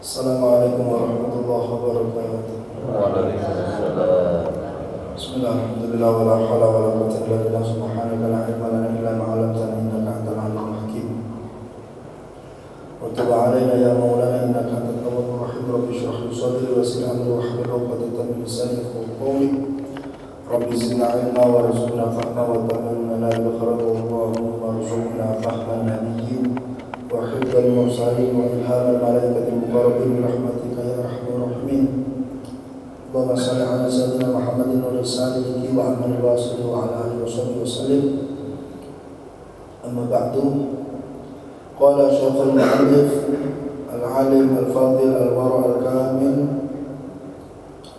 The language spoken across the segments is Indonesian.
Assalamualaikum warahmatullahi wabarakatuh. Waalaikumsalam. Bismillah, alhamdulillah, wala hawla wala quwwata illa billah, subhanaka la ilma lana illa ma 'allamtana innaka antal alimul hakim. Wa tub 'alaina ya maulana innaka antat tawwabur rahim. Rabbi shrah li sadri wa yassir amri wahlul 'uqdatam min lisani yafqahu qawli. Rabbi zidna 'ilma warzuqna fahma wa tammimna bil khairat Allahumma warzuqna fahman nabiyyin wa hifdzal mursalin wa ilhamal malaikatil muqarrabin bi rahmatika ya arhamar rahimin. Allahumma shalli ala sayyidina Muhammadin wa alihi wa amman wasali wa ala alihi wa sallim. Amma ba'du. Qala Syekh al-Mu'allif al-Alim al-Fadil al-Wara' al-Kamil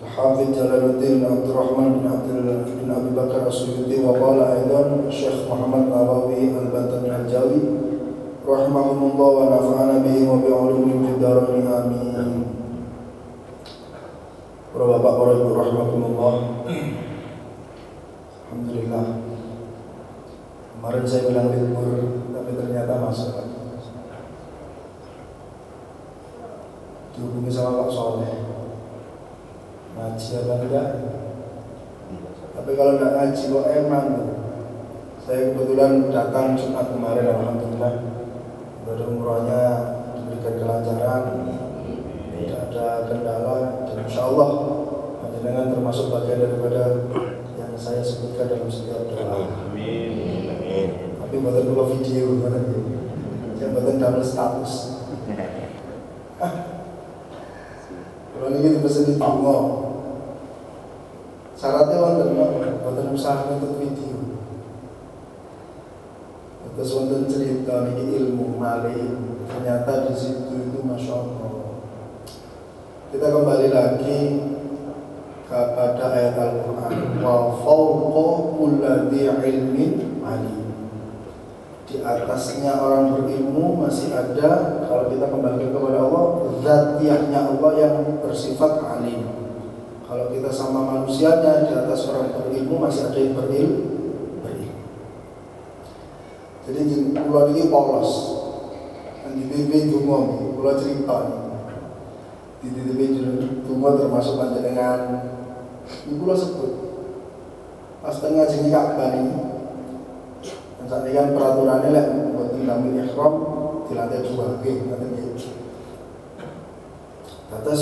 al-Hafidh Jalaluddin Abdurrahman bin Abi Bakar as-Suyuti wa qala aidan Syekh Muhammad Nawawi al-Bantani al-Jawi rahimahumullah wa nafa'ana bihi wa bi'ulumihim fid dharain amin. Para bapak, para ibu rahimakumullah. Alhamdulillah. Kemarin saya bilang libur, tapi ternyata masuk. Dihubungi sama Pak Soleh. Ngaji apa enggak? Tapi kalau enggak ngaji kok emang. Saya kebetulan datang Jumat kemarin, alhamdulillah. Ibadah umrohnya diberikan kelancaran, tidak ada kendala, dan insyaallah panjenengan termasuk bagian daripada yang saya sebutkan dalam setiap doa. Amin. Tapi buatan dua video gimana gitu, yang buatan double status. Kalau ini dipesan di Tungo, syaratnya wonten buatan usaha untuk video. Terus wonten cerita ini ilmu malih, ternyata di situ itu masya Allah. Kita kembali lagi kepada ayat Al-Quran. Wa fawqa kulli ilmin alim. Di atasnya orang berilmu masih ada, kalau kita kembali kepada Allah, zatiahnya Allah yang bersifat alim. Kalau kita sama manusianya, di atas orang berilmu masih ada yang berilmu. Jadi pulau ini polos, dan di TV Dungo, pulau cerita di TV Dungo termasuk panjenengan. Ini pulau sebut pas tengah jenis Ka'bah ini. Dan saat ini kan peraturannya lah buat ngambil ihram di lantai 2 G, atas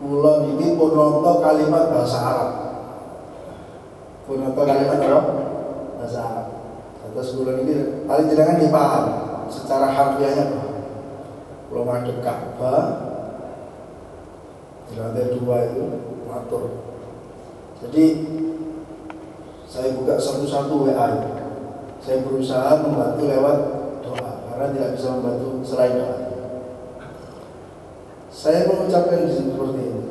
pulau ini purnoto kalimat bahasa Arab. Purnoto kalimat apa? Bahasa Arab. Atas bulan ini paling jangan dipaham secara harfiahnya paham. Kalau ngadep Ka'bah di lantai 2 itu matur. Jadi saya buka satu-satu WA. Saya berusaha membantu lewat doa karena tidak bisa membantu selain doa. Saya mengucapkan seperti ini.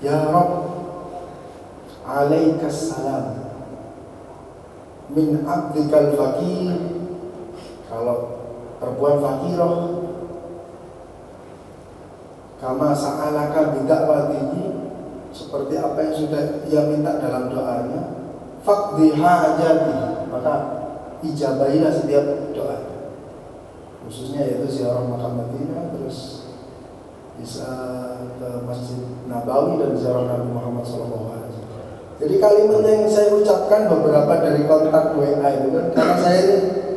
Ya Rabb, alaikas salam min abdikal fakir. Kalau perempuan fakirah, kama sa'alaka bidakwatihi, seperti apa yang sudah ia minta dalam doanya, faqdi hajati, maka ijabahilah setiap doa, khususnya yaitu ziarah makam Madinah, terus bisa ke Masjid Nabawi dan ziarah Nabi Muhammad SAW. Jadi kalimat yang saya ucapkan beberapa dari kontak WA itu kan, karena saya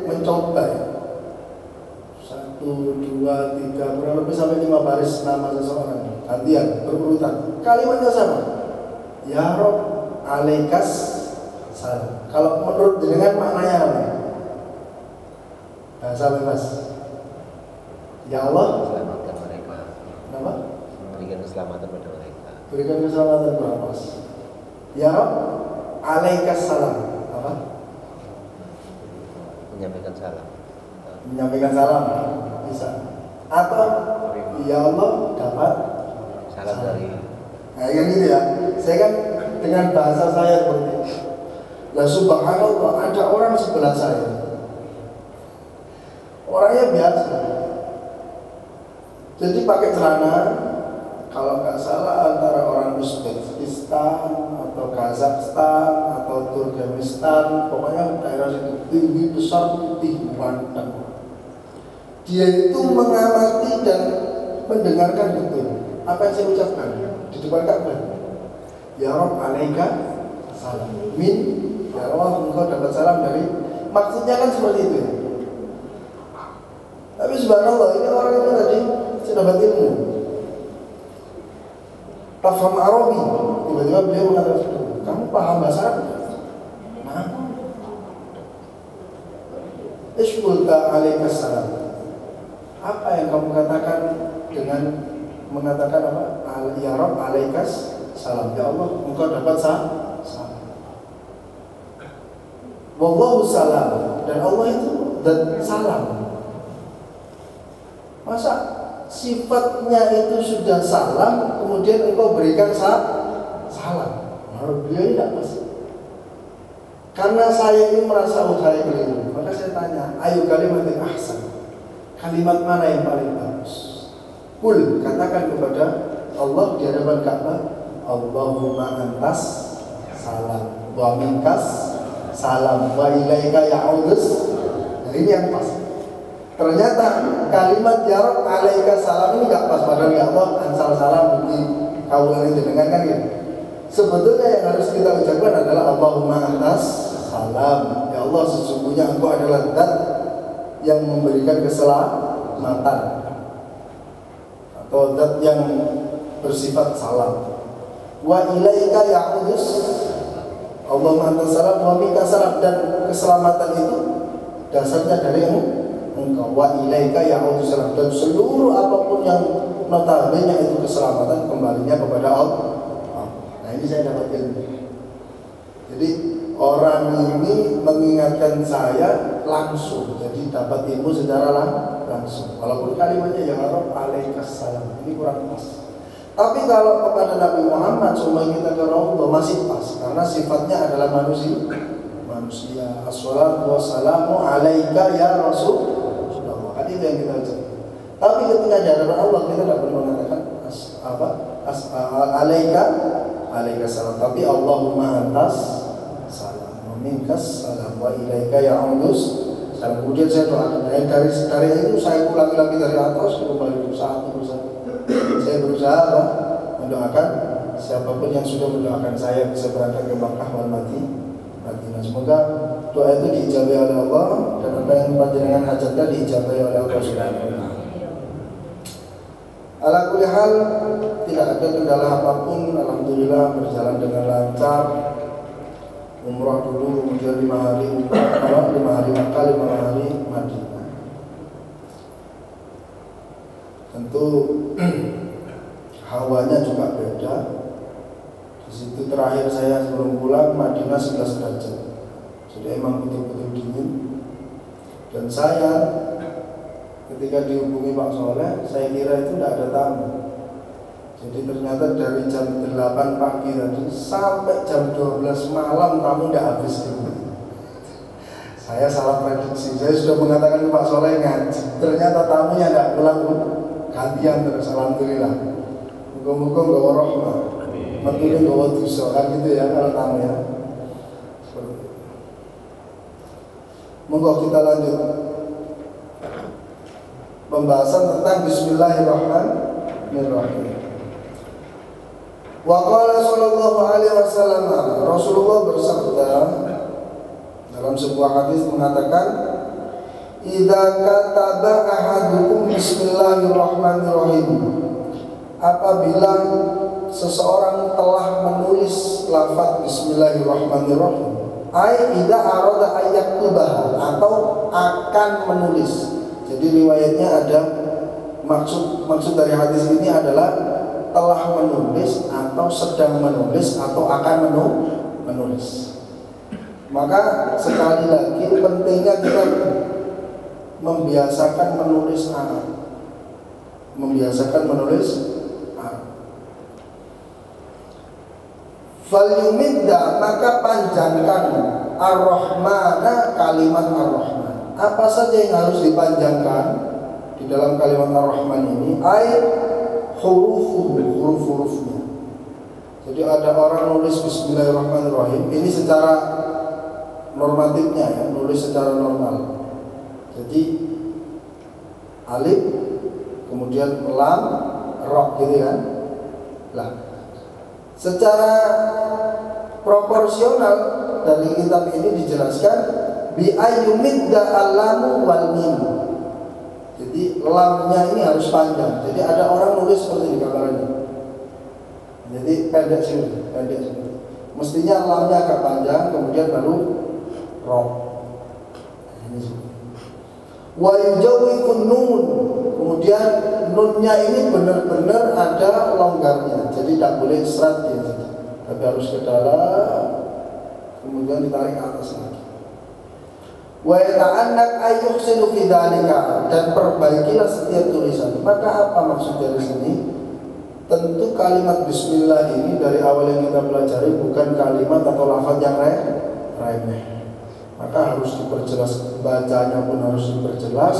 mencoba ya, 1, 2, 3, kurang lebih sampai 5 baris nama seseorang, gantian, berurutan, kalimatnya sama. Ya Rob, alaikas salam. Kalau menurut jenengan maknanya apa? Bahasa bebas. Ya Allah, Selamatkan mereka. kenapa? Berikan keselamatan pada mereka. Berikan keselamatan berapa? Ya Rabb, alaikas salam. Apa? Menyampaikan salam. Menyampaikan salam. Bisa. Atau ya Allah dapat Salam dari. Nah kan gitu ya. Saya kan dengan bahasa saya seperti itu. Lah subhanallah, ada orang sebelah saya. Orangnya biasa. Jadi pakai celana, kalau nggak salah antara orang Uzbekistan atau Kazakhstan atau Turkmenistan, pokoknya daerah situ, tinggi besar putih ganteng. Dia itu mengamati dan mendengarkan betul apa yang saya ucapkan di depan Ka'bah. Ya Rabb alaika salam. Min, ya Allah engkau dapat salam dari. Maksudnya kan seperti itu ya. Tapi subhanallah ini orang itu tadi sudah dapat ilmu. Tafham Arabi. Tiba-tiba beliau mengatakan, kamu paham bahasa Arab? Nah, Ishqulta alaika salam. Apa yang kamu katakan dengan mengatakan apa? Ya Rabb alaikas salam. Ya Allah, engkau dapat salam. Wallahu salam. Dan Allah itu dan salam. Masa sifatnya itu sudah salam, kemudian engkau berikan salam? Menurut beliau tidak pas. Karena saya ini merasa saya keliru, maka saya tanya, ayo kalimatin ahsan. Kalimat mana yang paling bagus? Kul, katakan kepada Allah di hadapan Ka'bah, Allahumma antas salam wa minkas salam wa ilaika ya'udus. Nah, ini yang pas. Ternyata kalimat ya Rabb alaika salam ini gak pas. Padahal ya Allah ansal salam di kaulan jenengan kan ya. Sebetulnya yang harus kita ucapkan adalah Allahumma antas salam. Ya Allah, sesungguhnya Engkau adalah zat yang memberikan keselamatan atau zat yang bersifat salam. Wa ilaika ya'udus. Allahumma antas salam wa minka salam. Dan keselamatan itu dasarnya dari Engkau. Wa ilaika ya'udus salam. Dan seluruh apapun yang notabene itu keselamatan kembalinya kepada Allah. Nah, ini saya dapat ilmu. Jadi orang ini mengingatkan saya langsung, jadi dapat ilmu secara langsung. Walaupun kalimatnya ya Rabb alaikas salam, ini kurang pas. Tapi kalau kepada Nabi Muhammad SAW kita ke Rasulullah masih pas, karena sifatnya adalah manusia. Assalatu wassalamu alaika ya Rasulullah. Kan itu yang kita ucapkan. Tapi ketika di hadapan Allah kita tidak perlu mengatakan alaika salam, tapi Allahumma antas salam wa minkas salam wa ilaika ya'udus salam. Kemudian saya doakan dari itu saya ulangi lagi dari atas kembali satu persatu. Saya berusaha mendoakan siapapun yang sudah mendoakan saya bisa berangkat ke Makkah wal Madinah. Semoga doa itu diijabahi oleh Allah dan apa yang panjenengan hajatkan diijabahi oleh Allah Subhanahu wa taala. Ala kulli hal, tidak ada kendala apapun, alhamdulillah berjalan dengan lancar. Umrah dulu, kemudian 5 hari umrah, 5 hari Makkah, 5 hari Madinah. Tentu hawanya juga beda. Di situ terakhir saya sebelum pulang Madinah 11 derajat. Jadi emang betul-betul dingin. Dan saya ketika dihubungi Pak Soleh, saya kira itu tidak ada tamu. Jadi ternyata dari jam 8 pagi tadi sampai jam 12 malam tamu tidak habis. Saya salah prediksi. Saya sudah mengatakan ke Pak Soleh ngaji. Ternyata tamunya tidak pulang, gantian terus. Alhamdulillah. Muka-muka gak warahmah. Mentunya gak wadusa kan gitu ya kalau tamu ya. Monggo kita lanjut pembahasan tentang Bismillahirrahmanirrahim. Wa qala sallallahu alaihi wasallam, Rasulullah bersabda dalam sebuah hadis mengatakan, idza kataba ahadukum bismillahirrahmanirrahim, apabila seseorang telah menulis lafaz bismillahirrahmanirrahim, ai idza arada ayyaktubaha, atau akan menulis. Jadi riwayatnya ada maksud dari hadis ini adalah telah menulis atau sedang menulis atau akan menulis. Maka sekali lagi pentingnya kita membiasakan menulis Arab. Membiasakan menulis Arab. Falyumidda, maka panjangkan ar-Rahmana, kalimat ar-Rahman. Apa saja yang harus dipanjangkan di dalam kalimat ar-Rahman ini? Huruf-hurufnya. Jadi ada orang nulis Bismillahirrahmanirrahim, ini secara normatifnya ya, nulis secara normal. Jadi alif, kemudian lam, roh gitu kan. Lah, secara proporsional dari kitab ini dijelaskan bi ayyumidda alamu wal mim. Jadi lamnya ini harus panjang. Jadi ada orang nulis seperti di gambar ini. Jadi pendek sih. Mestinya lamnya agak panjang, kemudian baru roh. Wa yujawwifun nun. Kemudian nunnya ini benar-benar ada longgarnya. Jadi tidak boleh serat gitu. Tapi harus ke dalam, kemudian ditarik ke atas lagi. Wa yata'annak ayyuhsinu fi dzalika, dan perbaikilah setiap tulisan. Maka apa maksud dari sini? Tentu kalimat bismillah ini dari awal yang kita pelajari bukan kalimat atau lafaz yang remeh. Maka harus diperjelas, bacanya pun harus diperjelas,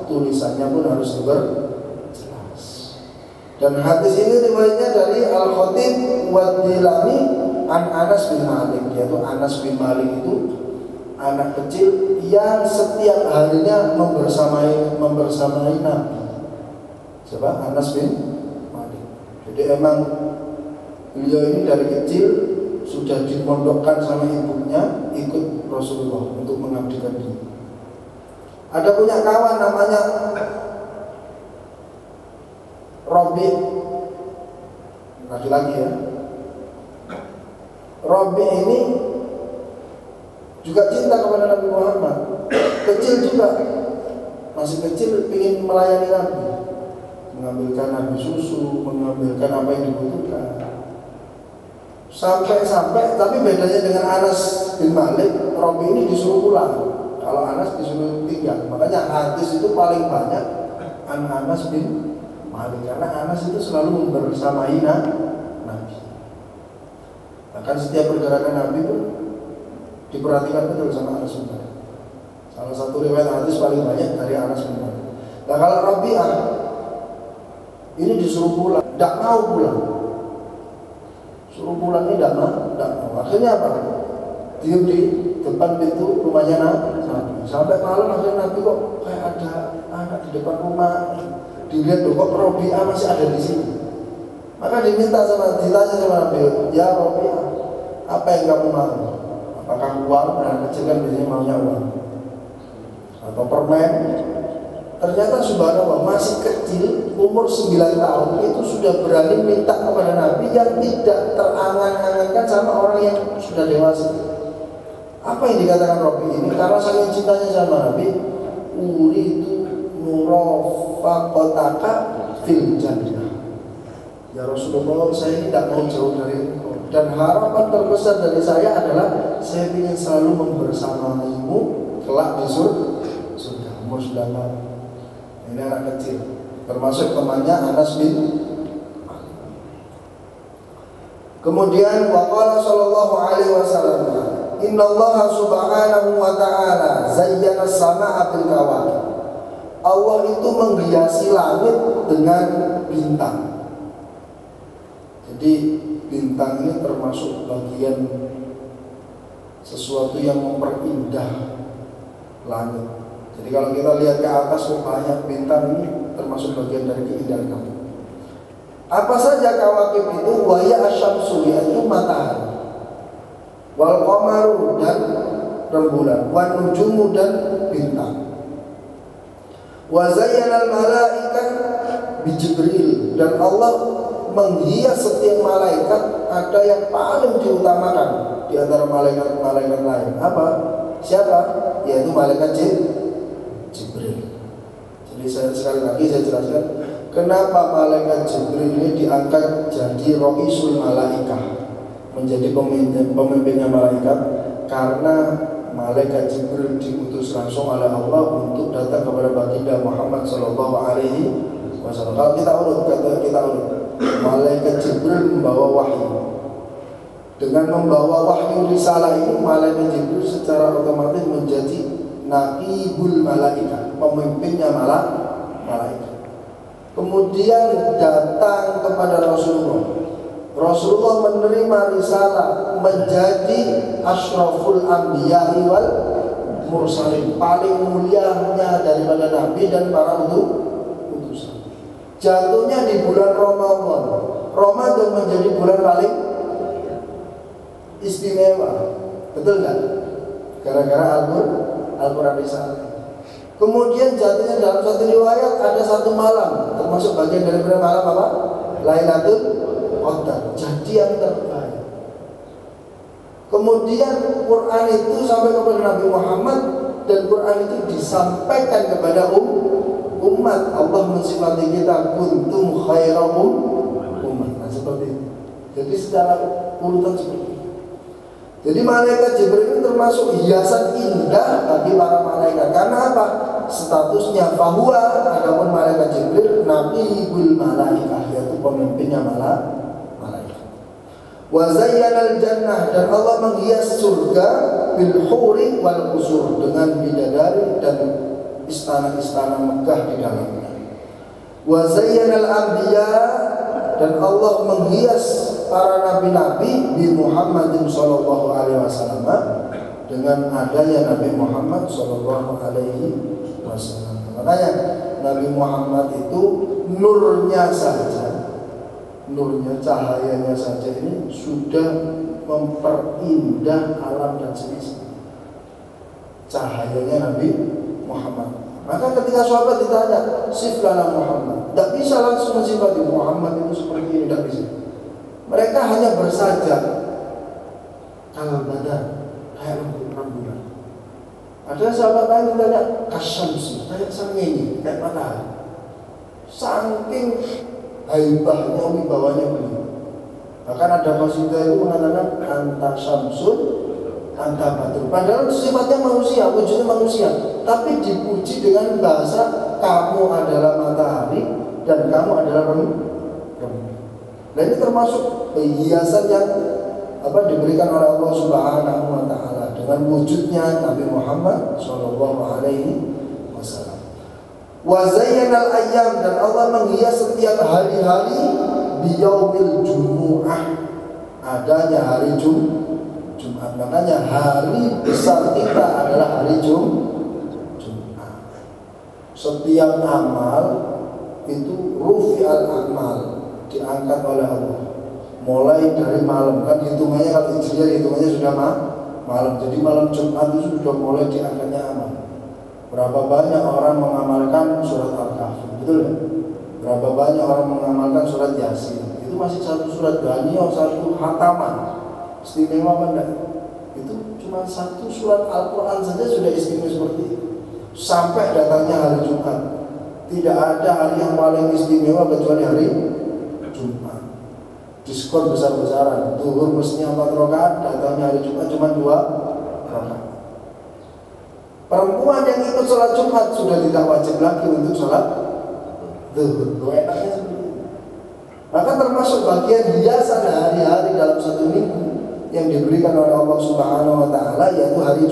tulisannya pun harus diperjelas. Dan hadis ini riwayatnya dari Al-Khatib wa Dilani an Anas bin Malik, yaitu Anas bin Malik itu anak kecil yang setiap harinya membersamai Nabi. Siapa? Anas bin Malik. Jadi emang beliau ini dari kecil sudah dimondokkan sama ibunya ikut Rasulullah untuk mengabdikan diri. Ada punya kawan namanya Robi, laki-laki ya. Robi ini juga cinta kepada Nabi Muhammad. Kecil juga, masih kecil ingin melayani Nabi, mengambilkan Nabi susu, mengambilkan apa yang dibutuhkan. Sampai, tapi bedanya dengan Anas bin Malik, Robi ini disuruh pulang. Kalau Anas disuruh tinggal. Makanya hadis itu paling banyak Anas bin Malik, karena Anas itu selalu membersamai Nabi. Bahkan setiap pergerakan Nabi pun diperhatikan betul sama Anas bin Malik. Salah satu riwayat hadis paling banyak dari Anas bin Malik. Nah kalau Rabi'ah ini disuruh pulang, tidak mau pulang. Suruh pulang ini tidak mau. Akhirnya apa? Diam di depan pintu rumahnya Nabi. Sampai malam akhirnya Nabi kok kayak ada anak di depan rumah. Dilihat loh, kok Rabi'ah masih ada di sini. Maka ditanya sama Nabi, ya Rabi'ah, apa yang kamu mau? Apakah uang? Anak kecil kan biasanya maunya uang, atau permen? Ternyata subhanallah masih kecil, umur 9 tahun itu sudah berani minta kepada Nabi yang tidak terangan-angankan sama orang yang sudah dewasa. Apa yang dikatakan Rabi ini? Karena saking cintanya sama Nabi, uridu murafaqataka fil jannah. Ya Rasulullah, saya ini tidak mau jauh dari engkau, dan harapan terbesar dari saya adalah saya ingin selalu membersamaimu kelak di surga. Umur 9 tahun. Ini anak kecil, termasuk temannya Anas bin Malik. Kemudian waqala sallallahu alaihi wasallam, innallaha subhanahu wa ta'ala zayyana as-samaa'a bil kawakib. Allah itu menghiasi langit dengan bintang. Jadi bintang ini termasuk bagian sesuatu yang memperindah langit. Jadi kalau kita lihat ke atas banyak bintang, ini termasuk bagian dari keindahan langit. Apa saja kawakib itu? Waya asyamsu, yaitu matahari, wal qamaru, dan rembulan, wan nujumu, dan bintang, wa zayyanal malaika bi Jibril, dan Allah menghias setiap malaikat. Ada yang paling diutamakan di antara malaikat-malaikat lain. Apa? Siapa? Yaitu malaikat Jibril. Jadi sekali lagi saya jelaskan kenapa malaikat Jibril ini diangkat jadi Ra'isul Malaikah, menjadi pemimpinnya malaikat. Karena malaikat Jibril diutus langsung oleh Allah untuk datang kepada baginda Muhammad sallallahu alaihi wasallam. Kalau kita urut, malaikat Jibril membawa wahyu. Dengan membawa wahyu risalah ini, malaikat Jibril secara otomatis menjadi Naqibul Malaikah, pemimpinnya malaikat. Kemudian datang kepada Rasulullah. Rasulullah menerima risalah, menjadi asyraful anbiya wal mursalin, paling mulianya daripada nabi dan para utusan. jatuhnya di bulan Ramadan. Ramadan menjadi bulan paling istimewa, betul nggak? Gara-gara Al-Quran risalah. Kemudian jatuhnya dalam satu riwayat ada satu malam, termasuk bagian dari malam apa? Lailatul Qadar. Jadi yang terbaik. Kemudian Quran itu sampai kepada Nabi Muhammad, dan Quran itu disampaikan kepada umat. Allah mensifati kita kuntum khairum umat. Nah, seperti itu. Jadi secara urutan seperti itu. Jadi malaikat Jibril itu termasuk hiasan indah bagi para malaikat. Karena apa? Statusnya bahwa adapun malaikat Jibril nabiyul malaikah, yaitu pemimpinnya malaikat. Wa zayyanal jannah, dan Allah menghias surga bil huri wal qusur, dengan bidadari dan istana-istana megah di dalamnya. Wa zayyanal anbiya, dan Allah menghias para nabi-nabi bi Muhammadin sallallahu alaihi wasallam, dengan adanya Nabi Muhammad sallallahu alaihi wasallam. Makanya Nabi Muhammad itu nurnya saja, nurnya, cahayanya saja ini sudah memperindah alam dan semesta. Cahayanya Nabi Muhammad. Maka ketika sahabat ditanya, siflana Muhammad, tidak bisa langsung mensifati Muhammad itu seperti ini, tidak bisa. Mereka hanya bersajak kalau badan kayak rembulan. Ada sahabat lain ditanya kasyamsi, kayak sengini, kayak matahari. Saking haibahnya, wibawanya beliau. Bahkan ada qasidah itu mengatakan anta syamsun, anta badrun. Padahal sifatnya manusia, wujudnya manusia, tapi dipuji dengan bahasa kamu adalah matahari dan kamu adalah rembulan. Nah, ini termasuk hiasan yang diberikan oleh Allah Subhanahu wa taala dengan wujudnya Nabi Muhammad sallallahu alaihi wasallam. Wa zayyanal ayyam, dan Allah menghias setiap hari-hari biyaumil jumu'ah, adanya hari Jumat. Makanya hari besar kita adalah hari Jumat. Setiap amal itu rufi'al amal, diangkat oleh Allah. Mulai dari malam, kan hitungannya kalau Hijriah hitungannya sudah malam. Jadi malam Jumat itu sudah mulai diangkatnya amal. Berapa banyak orang mengamalkan surat Al-Kahfi, betul ya? Berapa banyak orang mengamalkan surat Yasin. Itu masih satu surat Ghaniyah, satu hataman. Istimewa apa? Itu cuma satu surat Al-Quran saja sudah istimewa seperti itu. Sampai datangnya hari Jumat, tidak ada hari yang paling istimewa kecuali hari Jumat. Diskon besar-besaran. Zuhur mestinya 4 rakaat, datangnya hari Jumat cuma 2 rakaat. Perempuan yang ikut sholat Jumat sudah tidak wajib lagi untuk sholat zuhur. Enaknya seperti itu. Maka termasuk bagian hiasan hari-hari dalam satu minggu yang diberikan oleh Allah Subhanahu wa taala, yaitu hari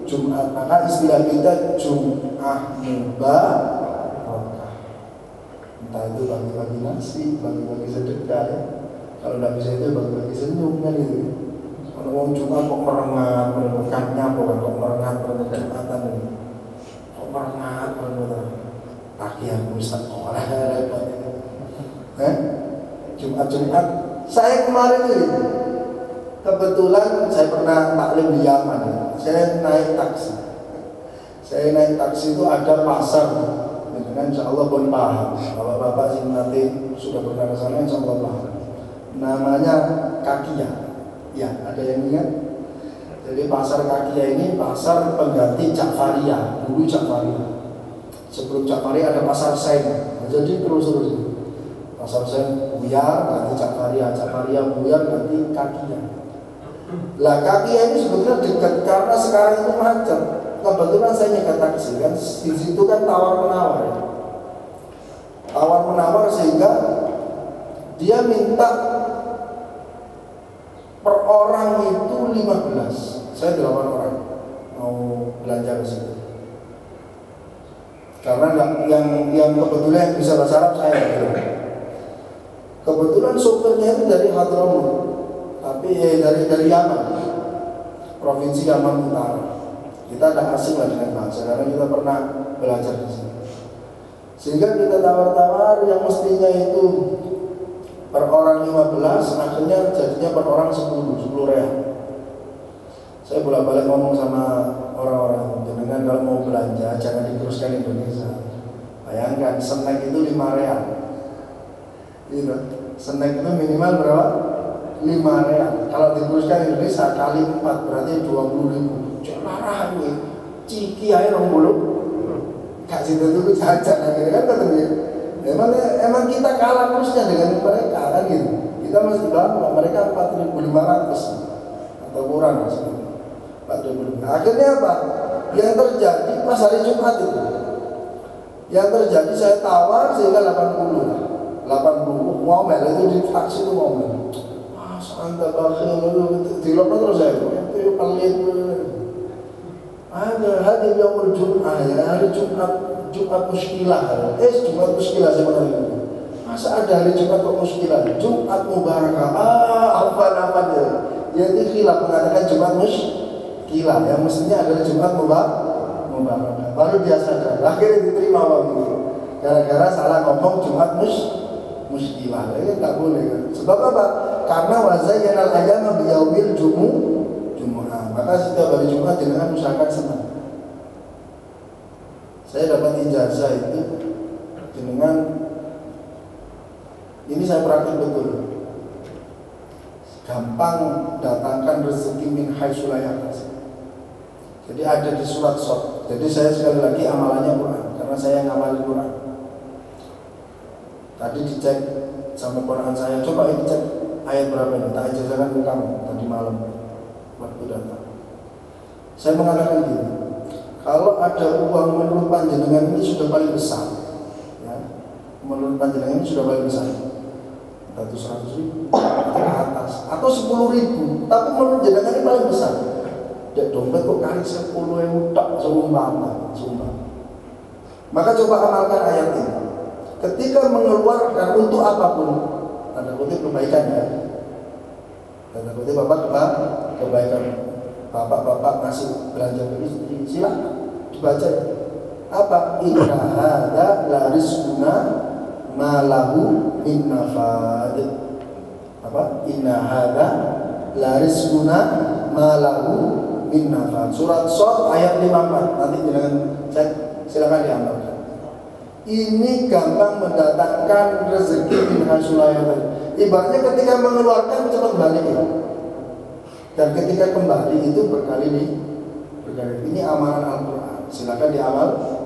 Jumat. Maka istilah kita Jum'ah Mubarakah. Entah itu bagi-bagi nasi, bagi-bagi sedekah ya. Kalau tidak bisa itu bagi-bagi senyum kan gitu. Kalau orang Jumat kok merengat, merengatnya bukan kok merengat Jumatan ini. Kok merengat takihan Ustaz kok repot itu. Jumat saya kemarin ini kebetulan saya pernah taklim di Yaman ya. Saya naik taksi itu ada pasar dengan insya Allah pun paham. Kalau Bapak sih nanti sudah pernah ke sana insya Allah paham. Namanya Kakia. Ya, ada yang ingat? Jadi pasar Kakia ini pasar pengganti Ja'fariyah. Dulu Ja'fariyah. Sebelum Ja'fariyah ada pasar Sen. Jadi terus. Pasar Sen buyar, ganti Ja'fariyah. Ja'fariyah buyar, ganti Kakia. Lah Kakia ini sebetulnya dekat karena sekarang itu macet. Kebetulan saya nyegat taksi kan, di situ kan tawar-menawar ya. Tawar-menawar sehingga dia minta per orang itu 15. Saya 8 orang mau belanja ke situ. Karena yang kebetulan yang bisa bahasa Arab saya gitu. Kebetulan sopirnya itu dari Hadramut, tapi dari Yaman, provinsi Yaman Utara. Kita tidak asing lah dengan bahasa, karena kita pernah belajar di sini. Sehingga kita tawar-tawar yang mestinya itu per orang 15, akhirnya jadinya per orang 10 real. Saya bolak-balik ngomong sama orang-orang, jangan kalau mau belanja jangan diteruskan Indonesia. Bayangkan snack itu 5 real. Gitu. Snack itu minimal berapa? 5 real. Kalau diteruskan Indonesia kali 4 berarti 20.000. Jarah gue. Ciki aja 20. Kak situ itu jajan akhirnya kan katanya. Emang kita kalah terusnya dengan mereka kan gitu. Kita masih bangga, mereka 4.500 atau kurang maksudnya. 4.500. Akhirnya apa? Yang terjadi pas hari Jumat itu. Yang terjadi saya tawar sehingga 80 ngomel itu di taksi itu ngomel. Mas anda bakhil di lokal terus saya itu pelit. Ada hari yaumul Jum'ah ya, hari Jumat muskilah. Jumat muskilah sebenarnya. Masa ada hari Jumat kok muskilah? Jumat mubarakah. Apa ya? Jadi khilaf mengatakan Jumat muskilah. Yang mestinya adalah Jumat mubarakah. Baru dia sadar. Akhirnya diterima waktu itu. Gara-gara salah ngomong Jumat muskilah. Ini tak boleh kan? Sebab apa? Karena wazayyanal ayyama biyaumil Jumu'ah. Maka setiap hari Jumat dengan usahakan senang. Saya dapat ijazah itu dengan ini saya praktik betul. Gampang datangkan rezeki min haitsu la yahtasib. Jadi ada di surat Shad. Jadi saya sekali lagi amalannya Quran karena saya ngamalin Quran. Tadi dicek sama Quran saya, coba ini cek ayat berapa ini, tak ijazahkan ke kamu tadi malam waktu datang. Saya mengatakan gini, kalau ada uang menurut panjenengan ini sudah paling besar, ya, menurut panjenengan ini sudah paling besar, atau 100.000 ke atas, atau 10.000, tapi menurut panjenengan ini paling besar. Dek dompet kok kali 10.000 tak seumpama. Maka coba amalkan ayat ini. Ketika mengeluarkan untuk apapun, tanda kutip kebaikan ya, tanda kutip kebaikan. Bapak-bapak ngasih belanja ke istri, silakan dibaca. Apa? Inna hadza la rizquna ma lahu min nafad. Apa? Inna hadza la rizquna ma lahu min nafad. Surat Shad ayat 54. Nanti jangan cek, silakan diamalkan. Ini gampang mendatangkan rezeki min haitsu la yahtasib. Ibaratnya ketika mengeluarkan cepat balik ya. Dan ketika kembali itu berkali. Ini amalan Al-Quran. Silakan diamalkan.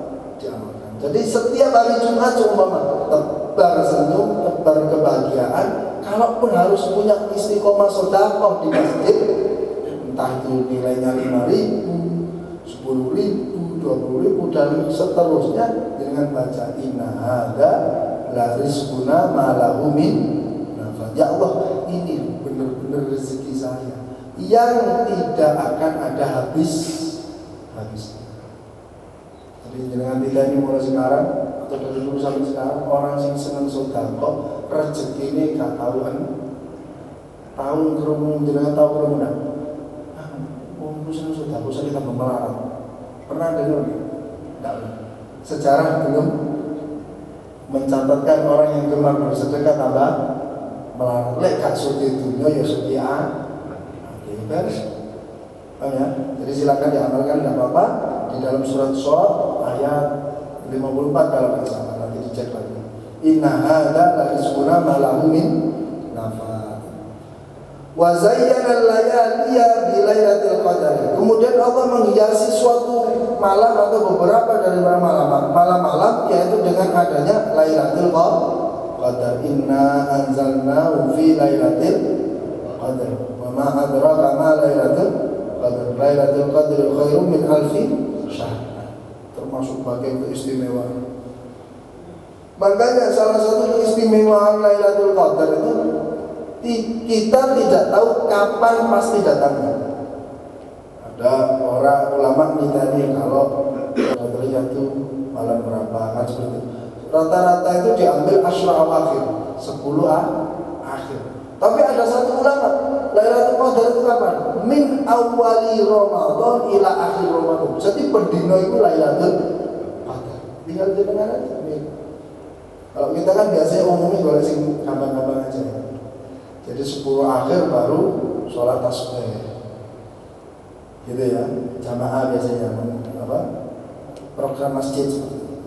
Jadi setiap hari Jumat umpama tebar senyum, tebar kebahagiaan. Kalaupun harus punya istiqomah sedekah di masjid, entah itu nilainya 5.000, 10.000, 20.000 dan seterusnya dengan baca inna hadza la rizquna ma lahu min nafad. Ya Allah, ini benar-benar rezeki saya yang tidak akan ada habisnya. Jadi dengan tidak ini mulai sekarang atau dari dulu sampai sekarang orang yang senang sedekah rezeki ini gak tahuan tahun kerumun dengan tahu kerumunan. Aku senang sedekah, saya tambah melarang. Pernah dengar? Tidak. Sejarah belum mencatatkan orang yang gemar bersedekah tambah melarang. Lek gak sudi dunia ya sudi kan? Ya? Jadi silakan diamalkan, tidak apa-apa. Di dalam surat Shad ayat 54 kalau nggak salah, nanti dicek lagi. Inna hadza la rizquna ma lahu min nafad. Wa zayyana al-layaliya bi lailatul qadar. Kemudian Allah menghiasi suatu malam atau beberapa dari malam-malam yaitu dengan adanya Lailatul Qadar. Inna anzalnahu fi lailatul qadar. Ma adraka ma lailatul qadar. Lailatul qadar khairum min alfi syahr. Termasuk bagian keistimewaan. Makanya salah satu keistimewaan Lailatul Qadar itu kita tidak tahu kapan pasti datangnya. Ada orang ulama ditanya kalau Qadariyah itu malam berapa kan seperti itu. Rata-rata itu diambil asyra awakhir, 10 akhir. Tapi ada satu ulama, Lailatul Qadar itu kapan? Min awali Ramadan ila akhir Ramadan. Jadi berdino itu Lailatul Qadar. Tinggal jenengan aja. Kalau kita kan biasanya umumnya boleh sing gampang-gampang aja ya. Jadi 10 akhir baru sholat tasbih. Gitu ya, jamaah biasanya program masjid seperti itu.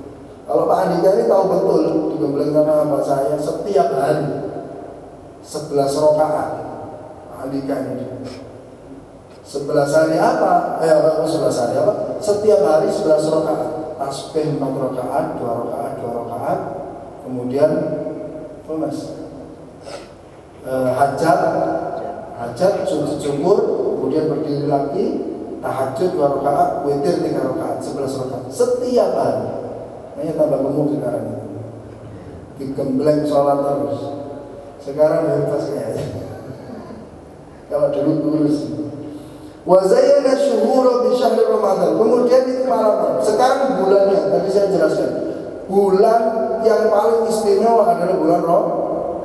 Kalau Pak Andika ini tahu betul digembleng sama Pak saya setiap hari 11 rakaat. Pak Andika ini 11 hari apa? 11 hari apa? Setiap hari 11 rakaat. Tasbih 4 rakaat, 2 rakaat, 2 rakaat. Kemudian apa Mas? Hajat, sujud syukur, kemudian berdiri lagi, tahajud 2 rakaat, witir 3 rakaat, 11 rakaat setiap hari. Ini tambah gemuk sekarang itu. Digembleng sholat terus. Sekarang bebas kayaknya. Kalau dulu kurus. Wa zayyana syuhura bi syahr Ramadan. Kemudian itu malam. Sekarang bulannya, tadi saya jelaskan. Bulan yang paling istimewa adalah bulan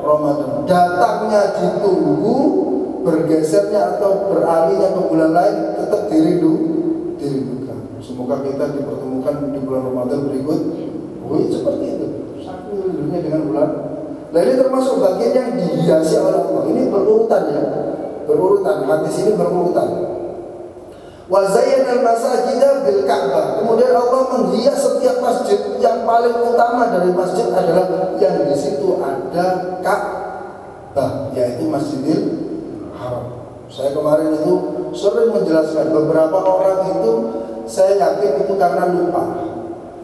Ramadan. Datangnya ditunggu, bergesernya atau beralihnya ke bulan lain tetap dirindukan. Semoga kita dipertemukan di bulan Ramadan berikut. Seperti itu. Saking rindunya dengan bulan. Nah, ini termasuk bagian yang dihiasi oleh Allah. Ini berurutan ya. Berurutan. Hadis ini berurutan. Wa zayyana al-masajida bil Ka'bah. Kemudian Allah menghias setiap masjid. Yang paling utama dari masjid adalah yang di situ ada Ka'bah, yaitu Masjidil Haram. Saya kemarin itu sering menjelaskan beberapa orang itu saya yakin itu karena lupa,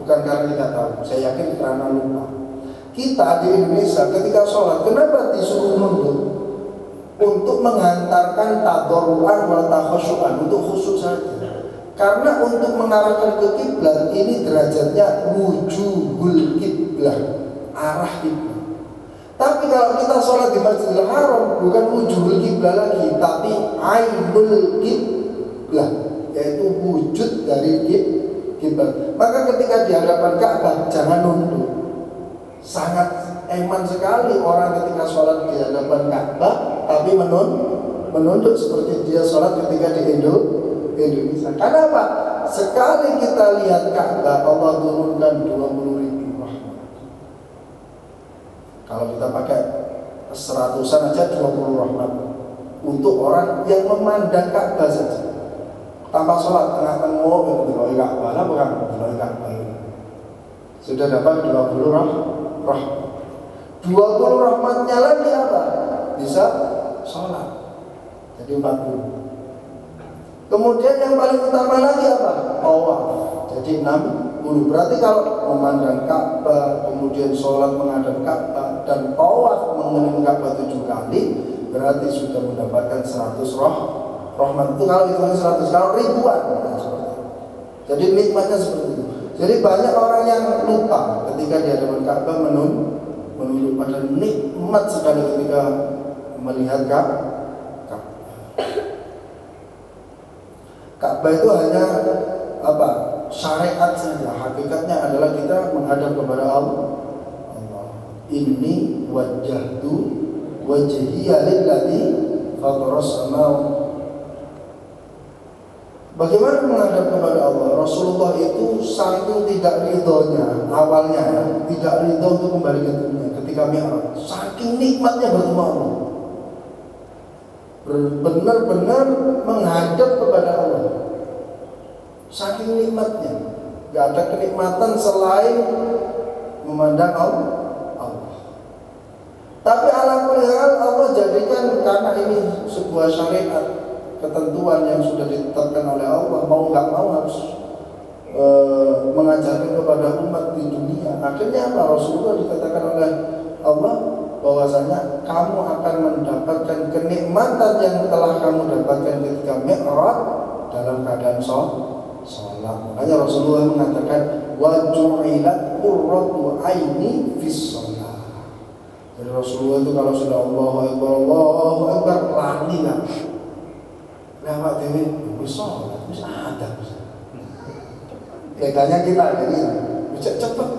bukan karena tidak tahu. Saya yakin karena lupa. Kita di Indonesia ketika sholat kenapa disuruh nunduk? Untuk menghantarkan tadarruan wa takhasyu'an, untuk khusyuk saja. Karena untuk mengarahkan ke kiblat ini derajatnya wujuhul kiblat, arah kiblat. Tapi kalau kita sholat di Masjidil Haram bukan wujuhul kiblat lagi, tapi ainul kiblat, yaitu wujud dari kiblat. Maka ketika di hadapan Ka'bah jangan nunduk. Sangat eman sekali orang ketika sholat di hadapan Ka'bah tapi menunduk seperti dia sholat ketika di Indonesia. Karena apa? Sekali kita lihat Ka'bah, Allah turunkan 20.000 rahmat. Kalau kita pakai 100-an aja 20 rahmat untuk orang yang memandang Ka'bah saja tanpa sholat tengah-tengah gitu, Ka'bah lah bukan Ka'bah. Sudah dapat 20 rahmat. 20 rahmatnya lagi apa? Bisa sholat. Jadi 40. Kemudian yang paling utama lagi apa? Tawaf. Jadi 60. Berarti kalau memandang Ka'bah, kemudian sholat menghadap Ka'bah, dan tawaf mengelilingi Ka'bah 7 kali, berarti sudah mendapatkan 100 rahmat. Itu kalau hitungan 100, kalau ribuan. Jadi nikmatnya seperti itu. Jadi banyak orang yang lupa ketika di hadapan Ka'bah menunduk, pada nikmat sekali ketika melihat Ka'bah. Ka'bah itu hanya apa? Syariat saja. Hakikatnya adalah kita menghadap kepada Allah. Inni wajjahtu wajhiya lilladzi fataras samawati. Bagaimana menghadap kepada Allah? Rasulullah itu saking tidak ridhonya awalnya, tidak ridho untuk kembali ke dunia ketika Mi'raj. Saking nikmatnya bertemu Allah, benar-benar menghadap kepada Allah. Saking nikmatnya, gak ada kenikmatan selain memandang Allah. Tapi ala kulli hal Allah jadikan karena ini sebuah syariat, ketentuan yang sudah ditetapkan oleh Allah, mau nggak mau harus mengajarkan kepada umat di dunia. Akhirnya apa? Rasulullah dikatakan oleh Allah bahwasanya kamu akan mendapatkan kenikmatan yang telah kamu dapatkan ketika Mi'raj dalam keadaan sholat. Makanya Rasulullah mengatakan wa ju'ilat qurratu aini fis shalah. Jadi Rasulullah itu kalau sudah Allahu Akbar lari lah. Lewat ini sholat, bisa ada. Bedanya kita jadi bisa cepet.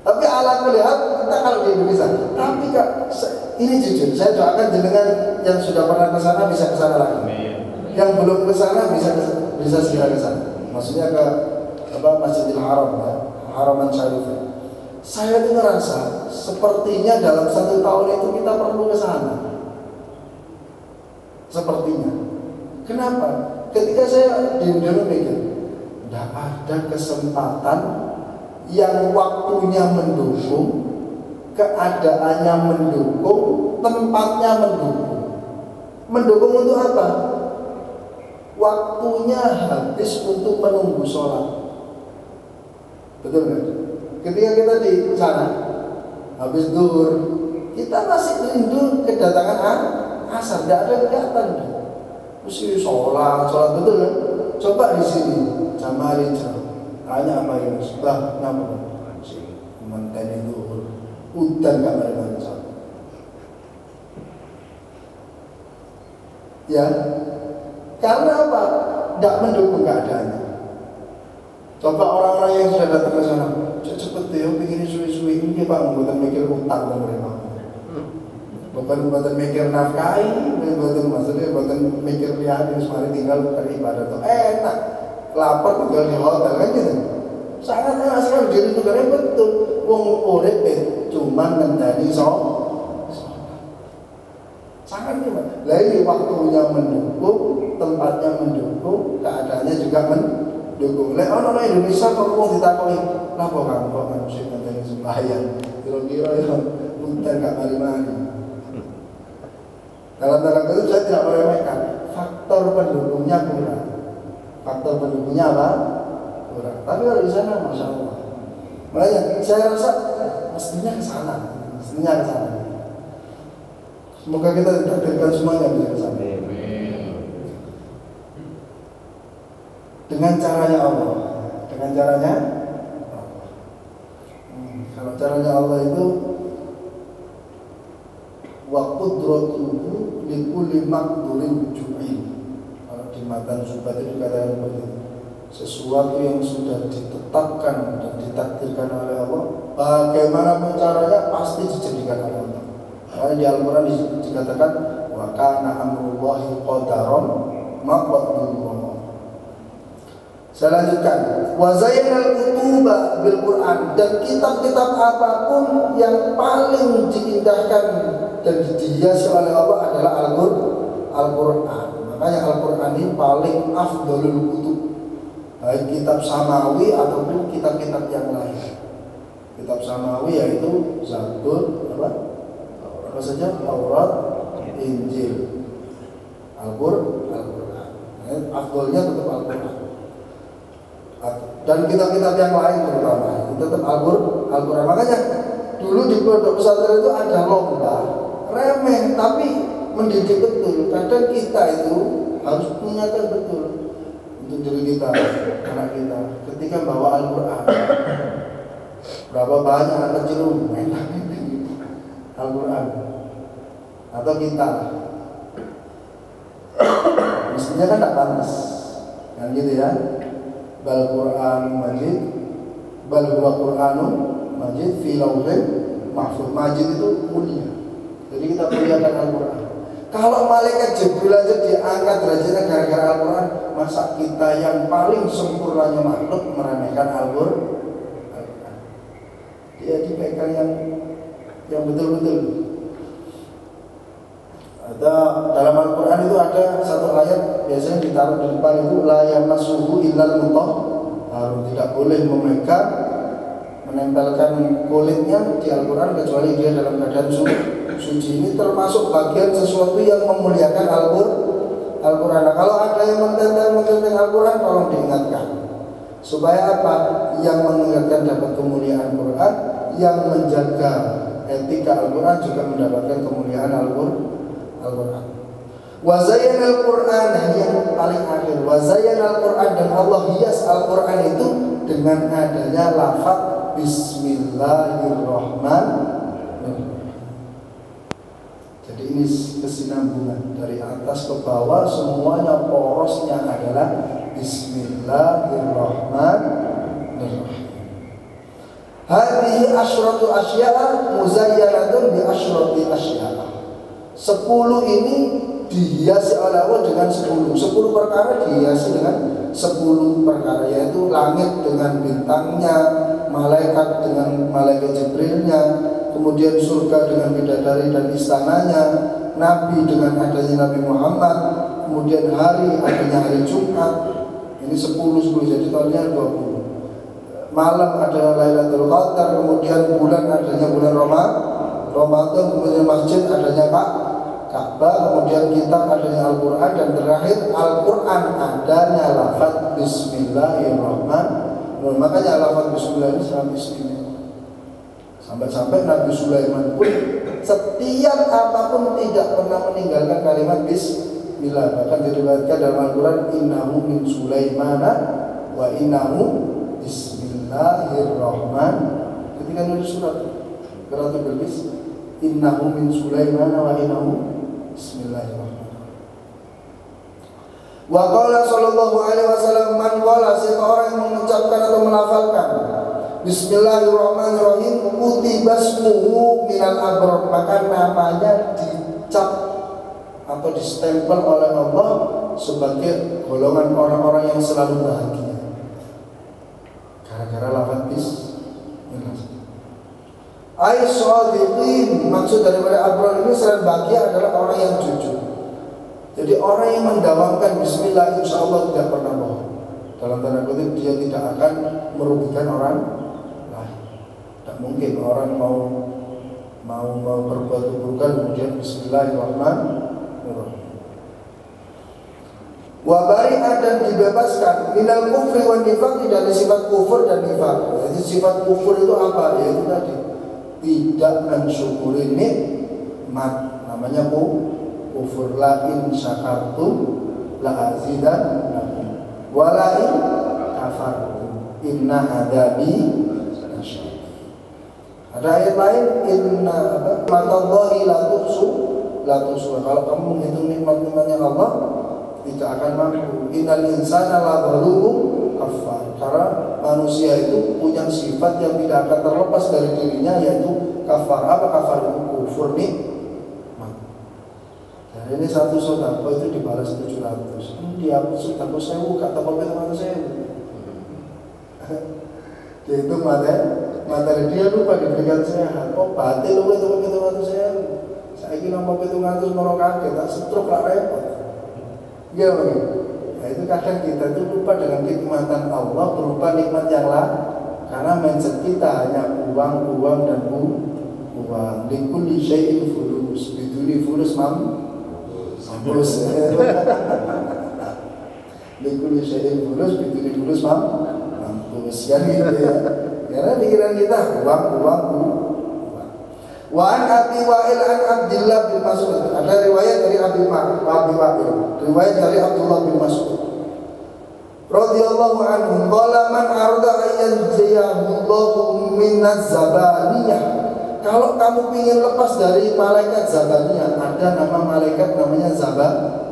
Tapi ala melihat kita kalau di Indonesia. Tapi Kak, ini jujur, saya doakan jenengan yang sudah pernah ke sana bisa ke sana lagi. Yang belum ke sana bisa segera ke sana. Maksudnya ke Masjidil Haram, ya, Haraman Syarif. Saya tuh ngerasa sepertinya dalam 1 tahun itu kita perlu ke sana. Sepertinya. Kenapa? Ketika saya diam-diam mikir, tidak ada kesempatan yang waktunya mendukung, keadaannya mendukung, tempatnya mendukung. Mendukung untuk apa? Waktunya habis untuk menunggu sholat. Betul kan? Ketika kita di sana habis zuhur, kita masih rindu kedatangan asar, tidak ada kelihatan. Mesti sholat betul kan? Coba di sini sama Rijal, tanya apa ini? Bah, kenapa? Si manteni zuhur, udah nggak ada sholat. Ya, karena apa? Tidak mendukung keadaannya. Coba orang-orang yang sudah datang ke sana, cepet deh, pengen suwi-suwi ini Pak, bukan mikir utang dan mereka. Bukan mikir nafkahi, bukan mikir lihat semari tinggal beribadah tuh enak, lapar tinggal di hotel kan gitu. Sangat enak sekali diri itu karena betul. Wong urip cuma ngenteni sangat hebat. Lah ini waktunya mendukung, tempatnya mendukung, keadaannya juga mendukung. Lek ono nang Indonesia kok wong ditakoni, "Lah kok kamu kok manusia ngenteni sembahyang?" Kira-kira ya punten gak mari-mari. Dalam itu saya tidak meremehkan. Faktor pendukungnya kurang. Faktor pendukungnya apa? Kurang. Tapi kalau di sana, masya Allah. Makanya saya rasa mestinya ke sana. Semoga kita ditakdirkan semuanya bisa ke sana. Dengan caranya Allah. Kalau caranya Allah itu wa qudratuhu likulli maqdurin ju'in. Kalau di matan Zubat itu dikatakan seperti itu. Sesuatu yang sudah ditetapkan dan ditakdirkan oleh Allah, bagaimanapun caranya pasti dijadikan oleh Allah. Karena di Al-Quran dikatakan wa kana amrullahi qadaron maqdurullah. Saya lanjutkan. Wa zayyana al-kutuba bil Qur'an, dan kitab-kitab apapun yang paling diindahkan dan dihiasi oleh Allah adalah Al-Quran. Makanya Al-Quran ini paling afdalul kutub, baik kitab samawi ataupun kitab-kitab yang lain. Kitab samawi yaitu Zabur, apa saja, Taurat, Injil, Al-Quran. Afdalnya tetap Al-Quran. Dan kitab-kitab yang lain terutama itu tetap Al-Quran. Makanya dulu di pondok pesantren itu ada lomba remeh tapi mendidik betul. Kadang kita itu harus mengingatkan betul untuk diri kita, anak kita, ketika bawa Al-Quran. Berapa banyak anak kecil main Al-Quran atau kita, mestinya kan tidak pantas kan gitu ya. Bal Quran Majid, bal huwa Quranun Majid fi lauhin mahfuz. Majid itu mulia. Jadi kita muliakan Al-Quran. Kalau malaikat Jibril aja diangkat derajatnya gara-gara Al-Quran, masa kita yang paling sempurnanya makhluk meremehkan Al-Quran? Dia dipegang yang betul-betul. Ada dalam Al-Quran itu ada satu ayat biasanya ditaruh di depan itu la yamassuhu illal mutahharun, tidak boleh memegang, menempelkan kulitnya di Al-Quran kecuali dia dalam keadaan suci. Ini termasuk bagian sesuatu yang memuliakan Al-Quran. Nah, kalau ada yang mententeng Al-Quran, tolong diingatkan supaya apa? Yang mengingatkan dapat kemuliaan Al-Quran, yang menjaga etika Al-Quran juga mendapatkan kemuliaan Al-Quran. Wa zayyana Al-Quran, yang paling akhir, wa zayyana Al-Quran, dan Allah hias Al-Quran itu dengan adanya lafaz Bismillahirrahmanirrahim. Jadi ini kesinambungan dari atas ke bawah, semuanya porosnya adalah Bismillahirrahmanirrahim. Hadhihi asyratu asya'a muzayyanatun bi asyrati asya'a. 10 ini dihiasi oleh Allah dengan 10 perkara dihiasi dengan 10 perkara, yaitu langit dengan bintangnya, malaikat dengan malaikat Jibrilnya, kemudian surga dengan bidadari dan istananya, Nabi dengan adanya Nabi Muhammad, kemudian hari adanya hari Jumat. Ini 10 jadi tahunnya 20. Malam adalah Lailatul Qadar, kemudian bulan adanya bulan Ramadan, kemudian masjid adanya Ka'bah, kemudian kitab adanya Al-Quran, dan terakhir Al-Quran adanya lafaz Bismillahirrahmanirrahim. Makanya lafaz Bismillah ini sangat istimewa. Sampai-sampai Nabi Sulaiman pun setiap apapun tidak pernah meninggalkan kalimat Bismillah. Bahkan diriwayatkan dalam Al-Quran, innahu min Sulaimana wa innahu Bismillahirrahmanirrahim. Ketika nulis surat Qiratul Bilqis, innahu min Sulaimana wa innahu Bismillahirrahmanirrahim. Wa qala sallallahu alaihi wasallam, man qala, siapa orang yang mengucapkan atau melafalkan Bismillahirrahmanirrahim, kutibasmuhu minal abrar, maka namanya dicap atau distempel oleh Allah sebagai golongan orang-orang yang selalu bahagia. Gara-gara lafaz Bismillah. Aisyadiqin, maksud daripada abrar ini selain bahagia adalah orang yang jujur. Jadi orang yang mendawamkan Bismillah insya Allah tidak pernah bohong. Dalam tanda kutip, dia tidak akan merugikan orang lain. Tidak mungkin orang mau berbuat keburukan kemudian Bismillahirrahmanirrahim. Wa bari'a, dan dibebaskan minal kufri wan nifaq, dari sifat kufur dan nifaq. Jadi sifat kufur itu apa? Yaitu tadi tidak mensyukuri nikmat, namanya kufur. La in syakartum la azidannakum wa la in kafartum inna adabi lasyadid. Ada ayat lain, inna matallahi la tuhsu. Kalau kamu menghitung nikmat-nikmatnya Allah tidak akan mampu. Innal insana la zalumun kafar. Karena manusia itu punya sifat yang tidak akan terlepas dari dirinya, yaitu kafar. Apa kafar itu? Kufur nikmat. Dan ini satu sedekah itu dibalas 700. Dia sedekah 1000 kata Bapak teman saya. Dia itu materi dia lupa diberikan sehat. Oh batil lu itu teman saya. Saya kira mau 700 mau kaget, tak stroke lah repot. Iya begitu. Nah itu kadang kita itu lupa dengan nikmatan Allah berupa nikmat yang lain. Karena mindset kita hanya uang dan uang. Likulli syai'in fulus, biduni fulus mampus. Likulli syai'in fulus, biduni fulus mampus. Kan gitu ya. Karena pikiran kita uang. Wa an Abi Wa'il an Abdullah bin Mas'ud. Ada riwayat dari Abi Wa'il. Riwayat dari Abdullah bin Mas'ud radhiyallahu anhu, qala man arada ayyanjiyahullahu minaz zabaniyah. Kalau kamu ingin lepas dari malaikat zabaniyah, ada nama malaikat namanya Zaban,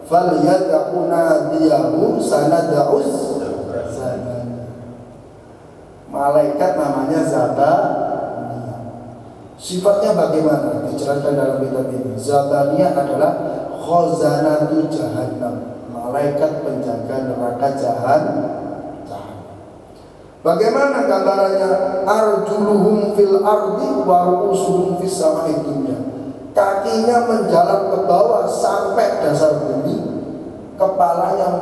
falyad'u nadiyahu sanad'us zaban. Malaikat namanya Zabaniyah. Sifatnya bagaimana? Dijelaskan dalam kitab ini. Zabaniyah adalah khazanatu jahannam, malaikat penjaga neraka jahannam. Bagaimana gambarannya? Arjuluhum fil ardi wa ru'usuhum fis samai dunya. Kakinya menjalar ke bawah sampai dasar bumi, kepalanya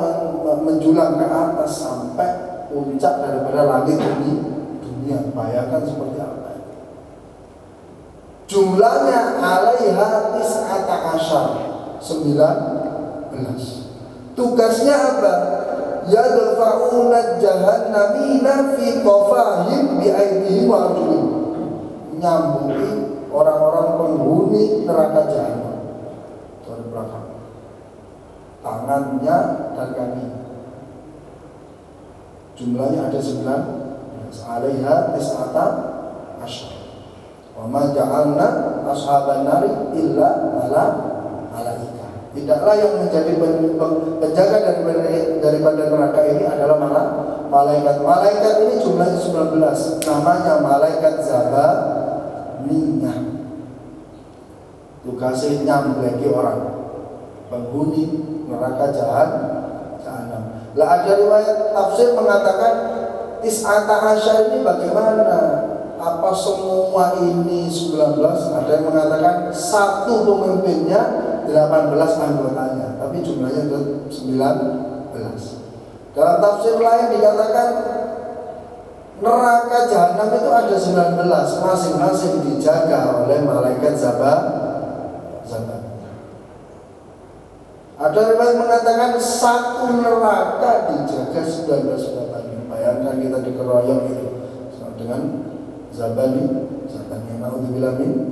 menjulang ke atas sampai puncak daripada langit dunia. Bayangkan seperti apa. Jumlahnya alaiha tis'ata asyar, 19. Tugasnya apa? Yadfa'una jahannamina fi qafahim bi aydihim wa arjulihim. Nyambungi orang-orang penghuni neraka jahanam dari belakang, tangannya dan kaki. Jumlahnya ada 19. Alaiha tis'ata asyar. Wa ma ja'alna ashaban nari illa malaika. Tidaklah yang menjadi penjaga daripada neraka ini adalah malaikat. Malaikat ini jumlahnya 19. Namanya malaikat Zabaniyah. Tugasnya nyambleki orang penghuni neraka jahanam. Lah ada riwayat tafsir mengatakan tis'ata asyar ini bagaimana? Apa semua ini 19? Ada yang mengatakan satu pemimpinnya 18 anggotanya, tapi jumlahnya itu 19. Dalam tafsir lain dikatakan neraka jahanam itu ada 19, masing-masing dijaga oleh malaikat Zabaniah. Ada riwayat mengatakan satu neraka dijaga 19 Zabaniah. Bayangkan kita dikeroyok itu dengan Zabaniah, naudzubillah min.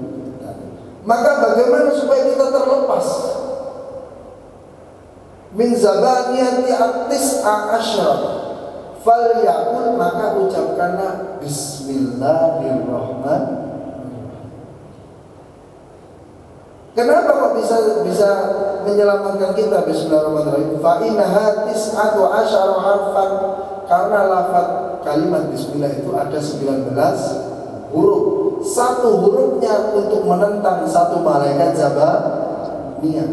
Maka bagaimana supaya kita terlepas min zabaniyati at-tis'a asyara? Falyaqul, maka ucapkanlah bismillahirrahmanirrahim. Kenapa kok bisa menyelamatkan kita bismillahirrahmanirrahim? Fa innaha tis'atu asyara harfan, karena lafaz kalimat bismillah itu ada 19 huruf. Satu hurufnya untuk menentang satu malaikat Zabaniah,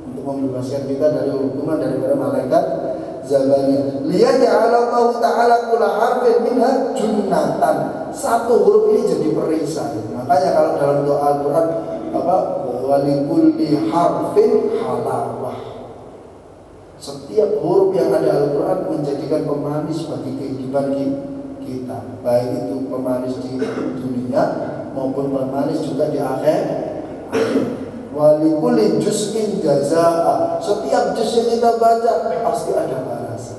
untuk membebaskan kita dari hukuman daripada malaikat Zabaniah. Liyaj'alallahu ta'ala kulla harfin minha junnatan. Satu huruf ini jadi perisai. Makanya kalau dalam doa Al-Qur'an walikulli harfin halawah. Setiap huruf yang ada Al-Qur'an menjadikan pemanis bagi kehidupan kita, baik itu pemanis di dunia maupun pemanis juga di akhirat. Walikulli juz'in jazaa. Setiap juz yang kita baca pasti ada balasan.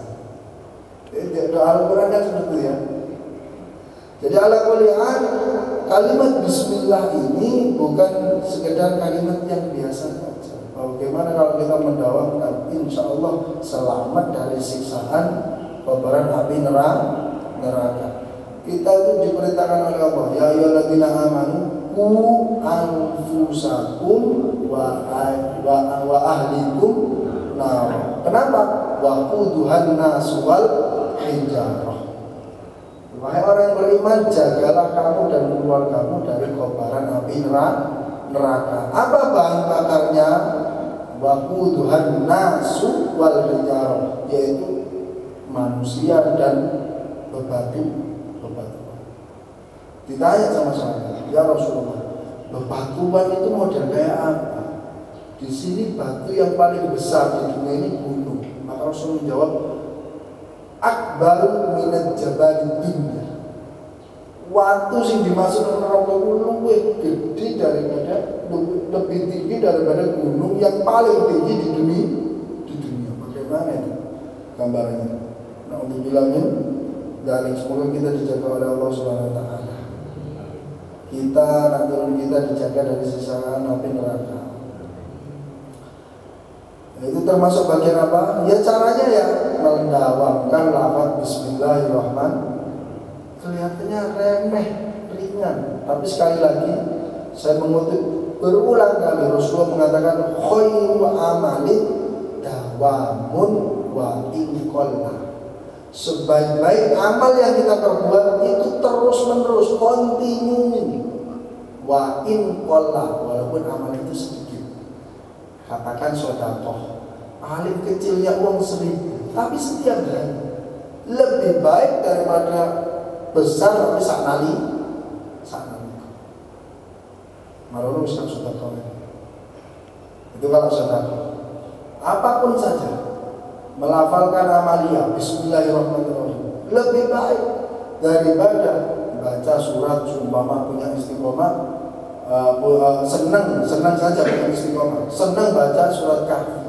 Doa Al-Qur'an kan seperti itu ya. Jadi ala kulli hal, kalimat bismillah ini bukan sekedar kalimat yang biasa saja. Bagaimana kalau kita mendawamkan, insya Allah selamat dari siksaan kobaran api neraka. Kita itu diperintahkan oleh Allah, ya ayyuhalladzina amanu qu anfusakum wa ahlikum nar. Kenapa? Wa quduhan nas wal hijarah. Wahai orang yang beriman, jagalah kamu dan keluargamu dari kobaran api neraka. Apa bahan bakarnya? Waquduhan nasu wal hijarah, yaitu manusia dan bebatuan. Ditanya sama sahabat, ya Rasulullah, bebatuan itu model kayak apa? Di sini batu yang paling besar di dunia ini gunung. Maka Rasul menjawab, akbaru minat jabal dunya. Waktu sing dimaksud neraka luwih gede daripada, lebih tinggi daripada gunung yang paling tinggi di dunia. Bagaimana itu gambarnya? Nah, untuk bilangin dari semoga kita dijaga oleh Allah Subhanahu wa taala. Kita turun kita dijaga dari siksaan api neraka. Itu termasuk bagian apa? Ya caranya ya mendawamkan lafaz bismillahirrahmanirrahim. Kelihatannya remeh, ringan, tapi sekali lagi saya mengutip berulang kali Rasulullah mengatakan khairu amalin dawamun wa inqalla. Sebaik-baik amal yang kita perbuat itu terus menerus, continue. Wa inqalla, walaupun amal itu sedikit. Katakan sedekah, paling kecilnya uang 1.000, tapi setiap hari lebih baik daripada besar tapi saknali. Marono bisa sedekah. Itu kalau sedekah. Apapun saja, melafalkan amalia bismillahirrahmanirrahim lebih baik daripada baca surat sumpama punya istiqomah. Senang saja punya istiqomah, senang baca surat Kahfi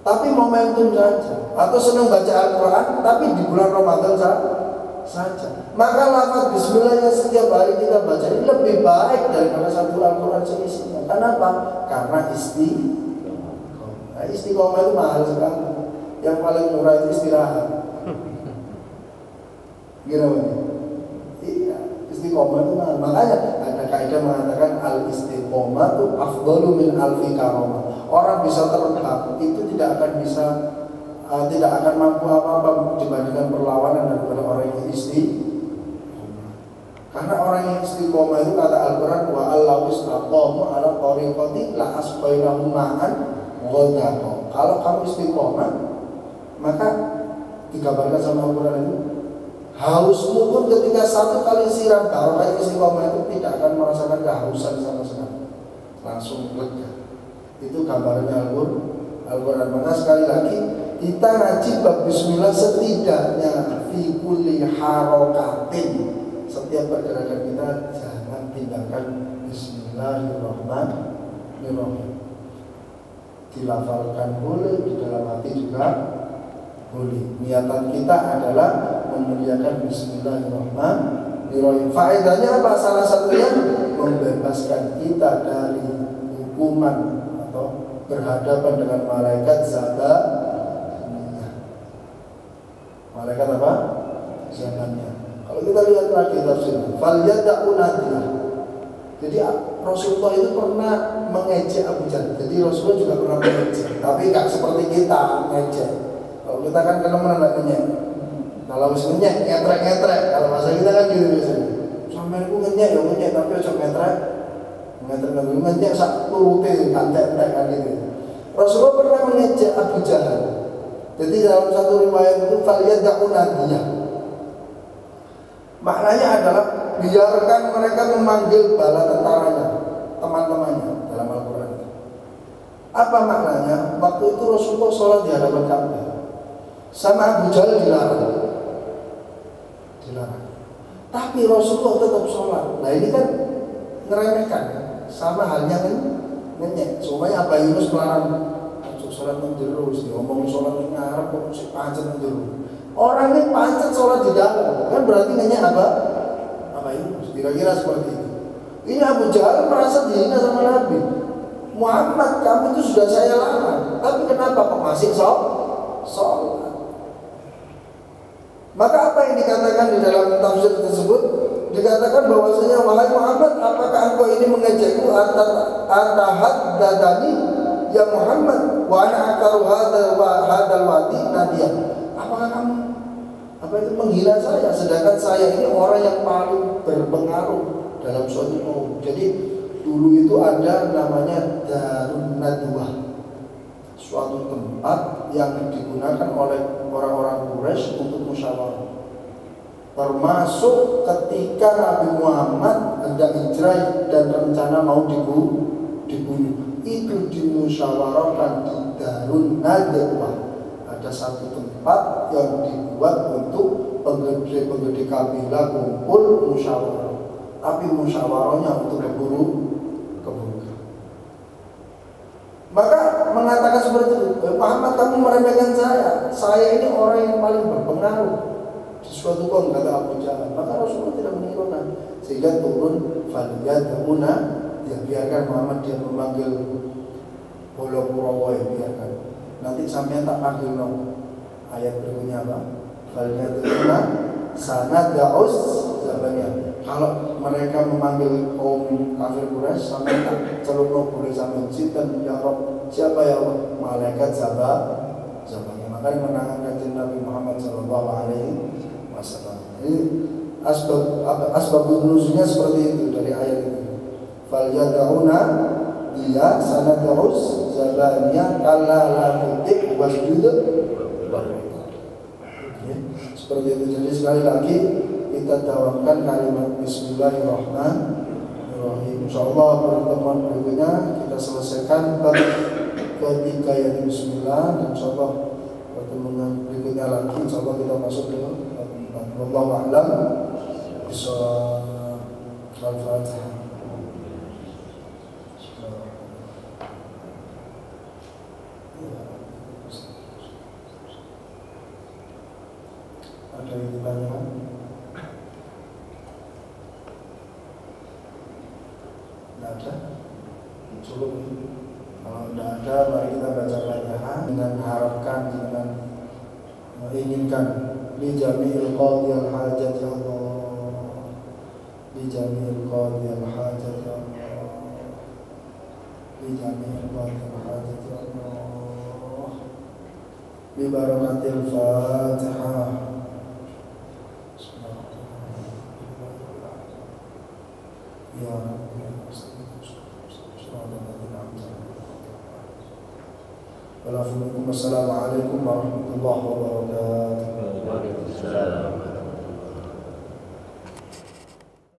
tapi momentum saja, atau senang baca Al-Quran tapi di bulan Ramadan saja. Maka lafaz bismillah yang setiap hari kita baca ini lebih baik daripada satu Al-Quran seisinya. Kenapa? Karena istiqomah itu mahal sekali. Yang paling murah itu istirahat. Gimana? Iya, istiqomah itu mahal. Makanya ada kaidah mengatakan al-istiqomah itu afdalu min alfi karomah. Orang bisa terbang itu tidak akan mampu apa-apa dibandingkan perlawanan daripada orang yang istiqomah. Karena orang yang istiqomah itu kata Al-Quran wa allahu istaqamu ala tariqati la asqainahum ma'an ghadaqa. Kalau kamu istiqomah, maka digambarkan sama Al-Quran itu Hausmu pun ketika satu kali siram barokah istiqomah itu tidak akan merasakan kehausan sama sekali, langsung lega. Itu gambarannya Al-Quran. Maka sekali lagi kita ngaji bab bismillah setidaknya fi kulli harokatin, setiap pergerakan kita jangan tinggalkan bismillahirrahmanirrahim. Dilafalkan boleh, di dalam hati juga boleh. Niatan kita adalah memuliakan bismillahirrahmanirrahim. Faedahnya apa? Salah satunya membebaskan kita dari hukuman atau berhadapan dengan malaikat zabaniyah. Malaikat apa? Zabaniyah. Kalau kita lihat lagi tafsirnya, falyad'u nadiyah. Jadi Rasulullah itu pernah mengejek Abu Jahal. Jadi Rasulullah juga pernah mengejek, tapi nggak seperti kita mengejek. Kalau kita kan kenemuan ngenyek. Kalau mesti ngenyek, ngetrek. Kalau bahasa kita kan gitu biasanya. Sampai aku ngenyek ya ngenyek, tapi ojo ngetrek. Ngenyek sak turute kantek-kantek kan gitu. Rasulullah pernah mengejek Abu Jahal. Jadi dalam satu riwayat itu falyad'u nadiyah. Maknanya adalah biarkan mereka memanggil bala tentaranya, teman-temannya dalam Al-Quran. Apa maknanya? Waktu itu Rasulullah sholat di hadapan Ka'bah, sama Abu Jahal dilarang. Tapi Rasulullah tetap sholat. Nah ini kan ngeremehkan, sama halnya kan ngenyek. Semuanya Abah Yunus melarang sholat menjerus, ngomong sholat ngarep kok si pancet menjerus. Orang ini pancet sholat di dalam, kan berarti ngenyek apa Yunus. Kira-kira seperti itu. Ini Abu Jahal merasa dihina sama Nabi. Muhammad, kamu itu sudah saya larang, tapi kenapa kok masih sholat? Maka apa yang dikatakan di dalam tafsir tersebut? Dikatakan bahwasanya, wahai Muhammad, apakah engkau ini mengejekku atahaddadani ya Muhammad wa ana akaru hadal wadi nadiyah? Apakah kamu menghina saya, sedangkan saya ini orang yang paling berpengaruh dalam suatu kaum. Jadi dulu itu ada namanya Darun Nadwah, suatu tempat yang digunakan oleh orang-orang Quraisy untuk musyawarah. Termasuk ketika Nabi Muhammad hendak hijrah dan rencana mau dibunuh, itu dimusyawarahkan di Darun Nadwah. Ada satu tempat yang dibuat untuk penggede kabilah kumpul musyawarah, tapi musyawarahnya untuk keburukan. Maka mengatakan seperti itu, Muhammad, kamu meremehkan saya ini orang yang paling berpengaruh di suatu kaum, kata Abu Jahal. Maka Rasulullah tidak menghiraukan, sehingga turun faliyad'una, dia biarkan Muhammad dia memanggil Bolo Purawa, biarkan. Nanti sampai tak panggil ayat berikutnya apa? Faliyad'una sanad'us zabaniyah. Kalau mereka memanggil kaum kafir Quraisy, sampai tak celupno boleh sampai sinten ya Rabb, siapa ya Allah? Malaikat Zabaniyah. Maka menangan kanjeng Nabi Muhammad sallallahu alaihi wasallam. Ini asbab nuzulnya seperti itu dari ayat itu. Falyad'una dia sanad'us zabaniyah kalla la tutik wasjud. Seperti itu. Jadi sekali lagi kita dawamkan kalimat Bismillahirrahmanirrahim. Insyaallah pertemuan berikutnya kita selesaikan bab ketiga yaitu Bismillah, dan insyaallah pertemuan berikutnya lagi insyaallah kita masuk ke wallahu a'lam bishawab. Al-Fatihah. Ada yang ditanyakan? Tidak ada? Cukup. Kalau tidak ada, mari kita baca Fatihah dengan harapkan, dengan menginginkan li jami'il qadiyal hajat ya Allah, li jami'il qadiyal hajat ya Allah, li jami'il qadiyal hajat ya Allah, bi barakatil Fatihah. Ya Assalamualaikum warahmatullahi wabarakatuh.